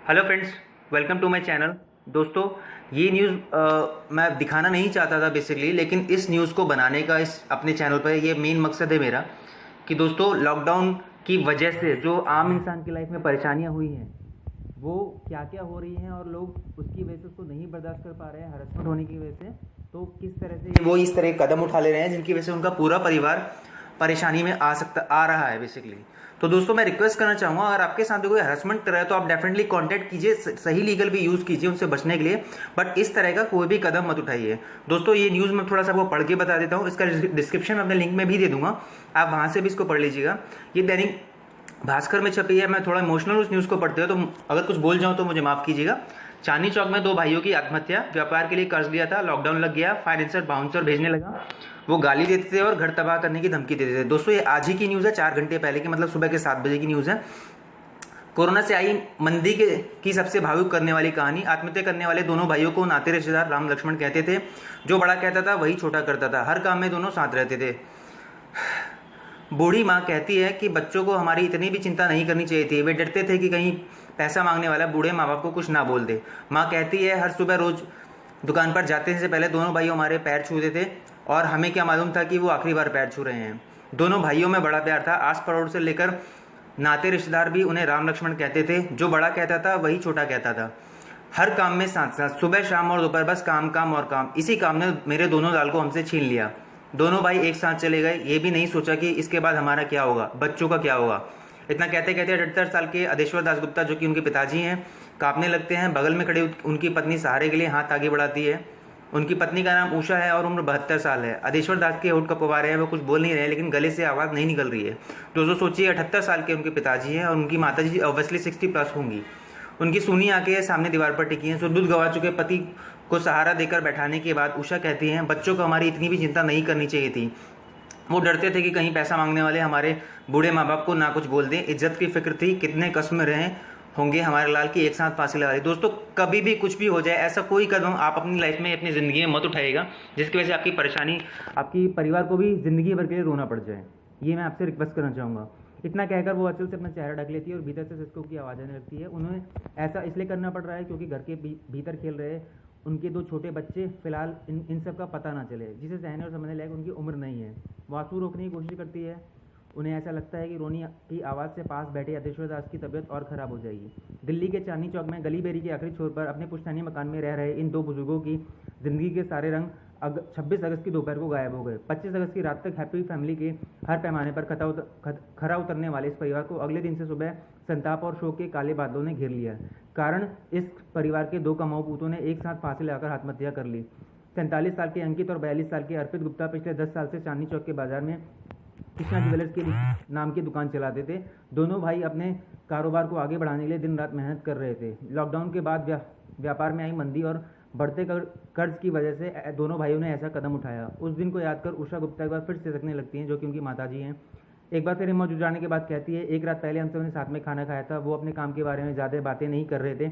Hello friends, welcome to my channel. दोस्तों, ये news मैं दिखाना नहीं चाहता था बेसिकली, लेकिन इस न्यूज़ को बनाने का इस अपने चैनल पर ये मेन मकसद है मेरा कि दोस्तों लॉकडाउन की वजह से जो आम इंसान की लाइफ में परेशानियां हुई हैं वो क्या क्या हो रही हैं और लोग उसकी वजह से उसको नहीं बर्दाश्त कर पा रहे हैं, हरासमेंट होने की वजह से, तो किस तरह से वो इस तरह के कदम उठा ले रहे हैं जिनकी वजह से उनका पूरा परिवार परेशानी में आ रहा है बेसिकली। तो दोस्तों, मैं रिक्वेस्ट करना चाहूँगा, अगर आपके साथ भी कोई हरासमेंट कर रहा है तो आप डेफिनेटली कांटेक्ट कीजिए, सही लीगल भी यूज़ कीजिए उनसे बचने के लिए, बट इस तरह का कोई भी कदम मत उठाइए। दोस्तों, ये न्यूज़ मैं थोड़ा सा आपको पढ़ के बता देता हूँ, इसका डिस्क्रिप्शन में अपने लिंक में भी दे दूंगा, आप वहाँ से भी इसको पढ़ लीजिएगा। ये दैनिक भास्कर में छपी है। मैं थोड़ा इमोशनल उस न्यूज़ को पढ़ते हो तो अगर कुछ बोल जाऊँ तो मुझे माफ़ कीजिएगा। चांदनी चौक में दो भाइयों की आत्महत्या, व्यापार के लिए कर्ज लिया था, लॉकडाउन लग गया, फाइनेंसर बाउंसर भेजने लगा, वो गाली देते थे और घर तबाह करने की धमकी देते थे। दोस्तों, ये आज ही की न्यूज़ है, 4 घंटे पहले की, मतलब सुबह के 7 बजे की न्यूज़ है। कोरोना से आई मंदी की सबसे भावुक करने वाली कहानी। आत्महत्या करने वाले दोनों भाइयों को नाते रिश्तेदार राम लक्ष्मण कहते थे। जो बड़ा कहता था वही छोटा करता था, हर काम में दोनों साथ रहते थे। बूढ़ी माँ कहती है कि बच्चों को हमारी इतनी भी चिंता नहीं करनी चाहिए थी, वे डरते थे कि कहीं पैसा मांगने वाला बूढ़े माँ बाप को कुछ ना बोल दे। माँ कहती है हर सुबह रोज दुकान पर जाते से पहले दोनों भाई हमारे पैर छूते थे और हमें क्या मालूम था कि वो आखिरी बार पैर छू रहे हैं। दोनों भाइयों में बड़ा प्यार था, आस पड़ोस से लेकर नाते रिश्तेदार भी उन्हें राम लक्ष्मण कहते थे। जो बड़ा कहता था वही छोटा कहता था, हर काम में साथ साथ, सुबह शाम और दोपहर, बस काम काम और काम। इसी काम ने मेरे दोनों लाल को हमसे छीन लिया। दोनों भाई एक साथ चले गए, ये भी नहीं सोचा कि इसके बाद हमारा क्या होगा, बच्चों का क्या होगा। इतना कहते कहते 78 साल के अदेश्वर दास गुप्ता, जो कि उनके पिताजी हैं, कांपने लगते हैं। बगल में खड़ी उनकी पत्नी सहारे के लिए हाथ आगे बढ़ाती है। उनकी पत्नी का नाम उषा है और उम्र 72 साल है। अदेश्वर दास के होठ कपवा रहे हैं, वो कुछ बोल नहीं रहे हैं, लेकिन गले से आवाज़ नहीं निकल रही है। दोस्तों सोचिए, 78 साल के उनके पिताजी हैं और उनकी माताजी ऑब्वियसली 60+ होंगी। उनकी सूनी आंखें सामने दीवार पर टिकी हैं। सुदूध गंवा चुके पति को सहारा देकर बैठाने के बाद उषा कहती हैं, बच्चों को हमारी इतनी भी चिंता नहीं करनी चाहिए थी। वो डरते थे कि कहीं पैसा मांगने वाले हमारे बूढ़े माँ बाप को ना कुछ बोल दें। इज्जत की फिक्र थी, कितने कष्ट में रहे होंगे हमारे लाल की एक साथ फांसी लगा दी। दोस्तों, कभी भी कुछ भी हो जाए, ऐसा कोई कदम आप अपनी लाइफ में, अपनी ज़िंदगी में मत उठाइएगा जिसकी वजह से आपकी परेशानी, आपकी परिवार को भी ज़िंदगी भर के लिए रोना पड़ जाए। ये मैं आपसे रिक्वेस्ट करना चाहूँगा। इतना कहकर वो अचल से अपना चेहरा ढक लेती है और भीतर से सिसको की आवाज़ आने लगती है। उन्हें ऐसा इसलिए करना पड़ रहा है क्योंकि घर के भीतर खेल रहे उनके 2 छोटे बच्चे फिलहाल इन सब का पता ना चले, जिसे सहने और समझने लायक उनकी उम्र नहीं है। वो आंसू रोकने की कोशिश करती है। उन्हें ऐसा लगता है कि रोनी की आवाज़ से पास बैठे अदेश्वर दास की तबीयत और ख़राब हो जाएगी। दिल्ली के चांदनी चौक में गली बेरी के आखिरी छोर पर अपने पुश्तैनी मकान में रह रहे इन 2 बुजुर्गों की ज़िंदगी के सारे रंग 26 अगस्त की दोपहर को गायब हो गए। 25 अगस्त की रात तक हैप्पी फैमिली के हर पैमाने पर खरा उतरने वाले इस परिवार को अगले दिन से सुबह संताप और शोक के काले बादलों ने घेर लिया। कारण, इस परिवार के 2 कमाऊ पूतों ने एक साथ फांसी लगाकर आत्महत्या कर ली। 47 साल के अंकित और 42 साल के अर्पित गुप्ता पिछले 10 साल से चांदनी चौक के बाजार में कृष्णा ज्वेलर्स के नाम की दुकान चलाते थे। दोनों भाई अपने कारोबार को आगे बढ़ाने के लिए दिन रात मेहनत कर रहे थे। लॉकडाउन के बाद व्यापार में आई मंदी और बढ़ते कर्ज की वजह से दोनों भाइयों ने ऐसा कदम उठाया। उस दिन को याद कर उषा गुप्ता एक बार फिर सिसकने लगती हैं, जो कि उनकी माताजी हैं। एक बार फिर हिम्मत जुटाने के बाद कहती है, एक रात पहले हम सबने साथ में खाना खाया था। वो अपने काम के बारे में ज़्यादा बातें नहीं कर रहे थे,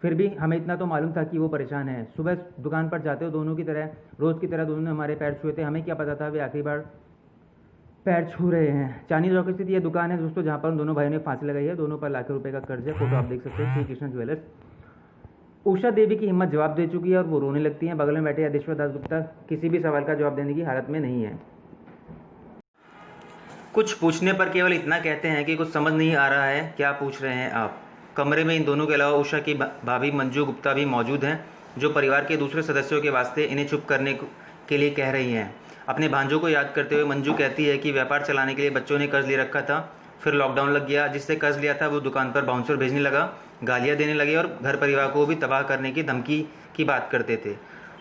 फिर भी हमें इतना तो मालूम था कि वो परेशान है। सुबह दुकान पर जाते हो दोनों की तरह, रोज़ की तरह दोनों ने हमारे पैर छुए थे। हमें क्या पता था वे आखिरी बार पैर छू रहे हैं। चांदनी चौक स्थित ये दुकान है दोस्तों, जहाँ पर दोनों भाइयों ने फांसी लगाई है। दोनों पर लाखों रुपए का कर्ज है। फोटो आप देख सकते हैं, श्री कृष्ण ज्वेलर्स। उषा देवी की हिम्मत जवाब दे चुकी है और वो रोने लगती हैं। बगल में बैठे अदेश्वर दास गुप्ता किसी भी सवाल का जवाब देने की हालत में नहीं है। कुछ पूछने पर केवल इतना कहते हैं कि कुछ समझ नहीं आ रहा है, क्या पूछ रहे हैं आप। कमरे में इन दोनों के अलावा उषा की भाभी मंजू गुप्ता भी मौजूद हैं, जो परिवार के दूसरे सदस्यों के वास्ते इन्हें चुप करने के लिए कह रही हैं। अपने भांजों को याद करते हुए मंजू कहती है कि व्यापार चलाने के लिए बच्चों ने कर्ज ले रखा था, फिर लॉकडाउन लग गया, जिससे कर्ज लिया था वो दुकान पर बाउंसर भेजने लगा, गालियाँ देने लगे और घर परिवार को भी तबाह करने की धमकी की बात करते थे।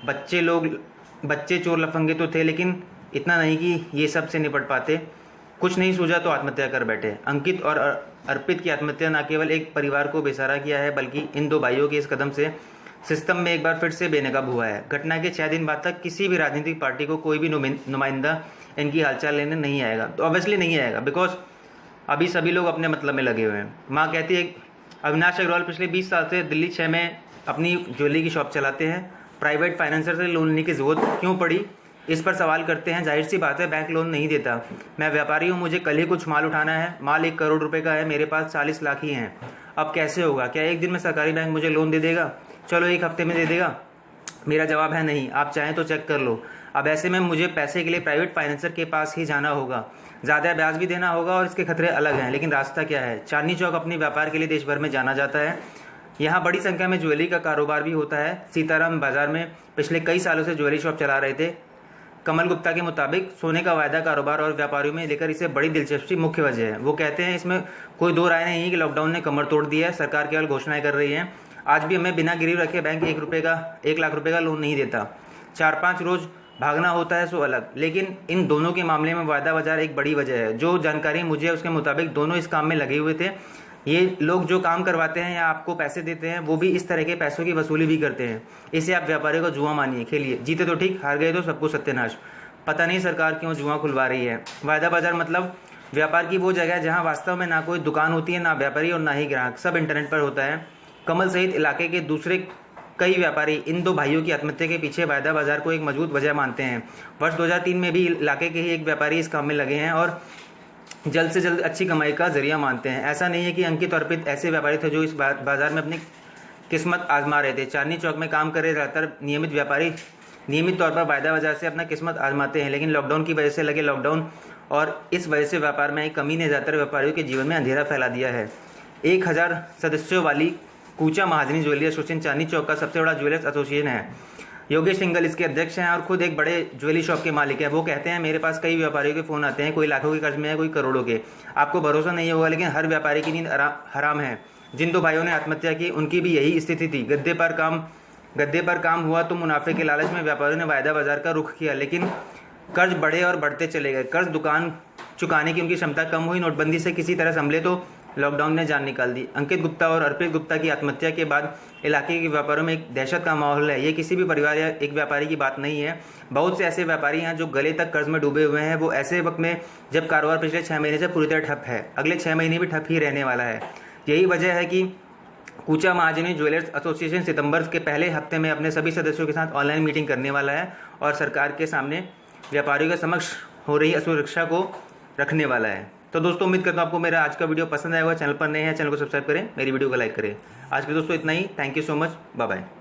बच्चे चोर लफंगे तो थे, लेकिन इतना नहीं कि ये सब से निपट पाते। कुछ नहीं सूझा तो आत्महत्या कर बैठे। अंकित और अर्पित की आत्महत्या न केवल एक परिवार को बेसहारा किया है, बल्कि इन 2 भाइयों के इस कदम से सिस्टम में एक बार फिर से बेनकाब हुआ है। घटना के 6 दिन बाद तक किसी भी राजनीतिक पार्टी को कोई भी नुमाइंदा इनकी हालचाल लेने नहीं आएगा। तो ऑब्वियसली नहीं आएगा, बिकॉज अभी सभी लोग अपने मतलब में लगे हुए हैं। माँ कहती है, अविनाश अग्रवाल पिछले 20 साल से दिल्ली 6 में अपनी ज्वेलरी की शॉप चलाते हैं। प्राइवेट फाइनेंसर से लोन लेने की जरूरत क्यों पड़ी, इस पर सवाल करते हैं। जाहिर सी बात है, बैंक लोन नहीं देता। मैं व्यापारी हूँ, मुझे कल ही कुछ माल उठाना है। माल 1 करोड़ रुपए का है, मेरे पास 40 लाख ही हैं। अब कैसे होगा? क्या एक दिन में सरकारी बैंक मुझे लोन दे देगा? चलो एक हफ्ते में दे देगा? मेरा जवाब है नहीं। आप चाहें तो चेक कर लो। अब ऐसे में मुझे पैसे के लिए प्राइवेट फाइनेंसर के पास ही जाना होगा, ज़्यादा ब्याज भी देना होगा और इसके खतरे अलग हैं। लेकिन रास्ता क्या है? चांदनी चौक अपने व्यापार के लिए देश भर में जाना जाता है। यहाँ बड़ी संख्या में ज्वेलरी का कारोबार भी होता है। सीताराम बाजार में पिछले कई सालों से ज्वेलरी शॉप चला रहे थे। कमल गुप्ता के मुताबिक सोने का वायदा कारोबार और व्यापारियों में लेकर इसे बड़ी दिलचस्पी मुख्य वजह है। वो कहते हैं इसमें कोई दो राय नहीं है कि लॉकडाउन ने कमर तोड़ दी है। सरकार केवल घोषणाएं कर रही है। आज भी हमें बिना गिरवी रखे बैंक 1 लाख रुपए का लोन नहीं देता। 4-5 रोज भागना होता है सो अलग, लेकिन इन दोनों के मामले में वायदा बाजार एक बड़ी वजह है। जो जानकारी मुझे है उसके मुताबिक दोनों इस काम में लगे हुए थे। ये लोग जो काम करवाते हैं या आपको पैसे देते हैं वो भी इस तरह के पैसों की वसूली भी करते हैं। इसे आप व्यापारी को जुआ मानिए, खेलिए, जीते तो ठीक, हार गए तो सबको सत्यानाश। पता नहीं सरकार क्यों जुआ खुलवा रही है। वायदा बाजार मतलब व्यापार की वो जगह है जहाँ वास्तव में ना कोई दुकान होती है, ना व्यापारी और ना ही ग्राहक, सब इंटरनेट पर होता है। कमल सहित इलाके के दूसरे कई व्यापारी इन दो भाइयों की आत्महत्या के पीछे वायदा बाजार को एक मजबूत वजह मानते हैं। वर्ष 2003 में भी इलाके के ही एक व्यापारी इस काम में लगे हैं और जल्द से जल्द अच्छी कमाई का जरिया मानते हैं। ऐसा नहीं है कि अंकित और अर्पित ऐसे व्यापारी थे जो इस बाजार में अपनी किस्मत आजमा रहे थे। चांदनी चौक में काम कर रहे ज़्यादातर नियमित व्यापारी नियमित तौर पर वायदा बाजार से अपना किस्मत आजमाते हैं, लेकिन लॉकडाउन की वजह से लगे लॉकडाउन और इस वजह से व्यापार में एक कमी ने ज़्यादातर व्यापारियों के जीवन में अंधेरा फैला दिया है। 1000 सदस्यों वाली कूचा महाजनी ज्वेलरी एसोसिएशन चांदनी चौक का सबसे बड़ा ज्वेलर्स एसोसिएशन है। योगेश सिंगल इसके अध्यक्ष हैं और खुद एक बड़े ज्वेलरी शॉप के मालिक हैं। वो कहते हैं मेरे पास कई व्यापारियों के फ़ोन आते हैं, कोई लाखों के कर्ज में है, कोई करोड़ों के। आपको भरोसा नहीं होगा लेकिन हर व्यापारी की नींद हराम है। जिन दो भाइयों ने आत्महत्या की उनकी भी यही स्थिति थी। गद्दे पर काम हुआ तो मुनाफे के लालच में व्यापारियों ने वायदा बाजार का रुख किया, लेकिन कर्ज बढ़े और बढ़ते चले गए। कर्ज दुकान चुकाने की उनकी क्षमता कम हुई। नोटबंदी से किसी तरह संभले तो लॉकडाउन ने जान निकाल दी। अंकित गुप्ता और अर्पित गुप्ता की आत्महत्या के बाद इलाके के व्यापारों में एक दहशत का माहौल है। ये किसी भी परिवार या एक व्यापारी की बात नहीं है। बहुत से ऐसे व्यापारी हैं जो गले तक कर्ज में डूबे हुए हैं। वो ऐसे वक्त में जब कारोबार पिछले 6 महीने से पूरी तरह ठप है, अगले 6 महीने भी ठप ही रहने वाला है। यही वजह है कि कूचा महाजनी ज्वेलर्स एसोसिएशन सितंबर के पहले हफ्ते में अपने सभी सदस्यों के साथ ऑनलाइन मीटिंग करने वाला है और सरकार के सामने व्यापारियों के समक्ष हो रही असुरक्षा को रखने वाला है। तो दोस्तों उम्मीद करता हूँ आपको मेरा आज का वीडियो पसंद आया होगा। चैनल पर नए हैं, चैनल को सब्सक्राइब करें, मेरी वीडियो को लाइक करें। आज के दोस्तों इतना ही। Thank you so much. Bye bye.